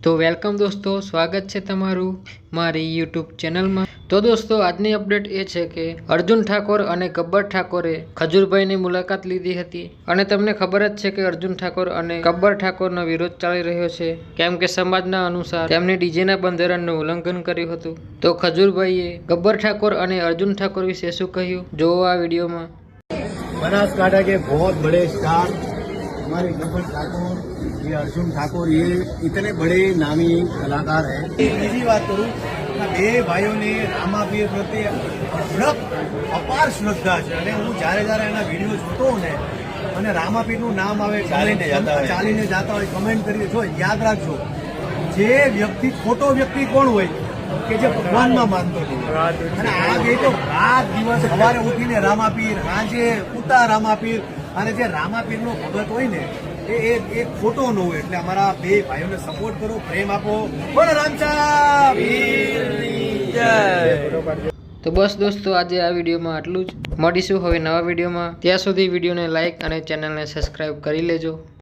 તો વેલકમ દોસ્તો, સ્વાગત છે તમારું મારી યુટ્યુબ ચેનલમાં। તો દોસ્તો આજની અપડેટ એ છે કે અર્જુન ઠાકોર અને ગબ્બર ઠાકોરે ખજૂરભાઈની મુલાકાત લીધી હતી અને તમને ખબર જ છે કે અર્જુન ઠાકોર અને ગબ્બર ઠાકોરનો વિરોધ ચાલી રહ્યો છે, કેમ કે સમાજના અનુસાર તેમણે ડીજેના બંધારણનું ઉલ્લંઘન કર્યું હતું। તો ખજૂરભાઈએ ગબ્બર ઠાકોર અને અર્જુન ઠાકોર વિશે શું કહ્યું જોવો આ વિડીયોમાં। बनासकांठा के बहुत बड़े स्टार हमारे गब्बर ठाकुर, ये अर्जुन ठाकुर, ये इतने बड़े नामी कलाकार हैं। બીજી વાત કરું બે ભાઈઓને રામાપીર પ્રત્યે અપાર શ્રદ્ધા છે અને હું જ્યારે જ્યારે એના વિડીયો જોતો હોઉં ને અને રામાપીરનું નામ આવે ચાલીને જતા હોય કમેન્ટ કરી જો યાદ રાખજો, જે વ્યક્તિ ખોટો વ્યક્તિ કોણ હોય કે જે ભગવાનમાં માનતો હતો અને આ બે તો રાત દિવસ સવારે ઉઠીને રામાપીર, સાંજે ઉતા રામાપીર, અને જે રામાપીરનો ભગત હોય ને એ ખોટો ન હોય। એટલે અમારા બે ભાઈઓને સપોર્ટ કરો, પ્રેમ આપો। બોલો રામચા વીરની જય। તો બસ દોસ્તો આજે આ વિડીયોમાં આટલું જ, મળીશું હવે નવા વિડીયોમાં। ત્યાં સુધી વિડીયોને લાઇક અને ચેનલને સબસ્ક્રાઈબ કરી લેજો।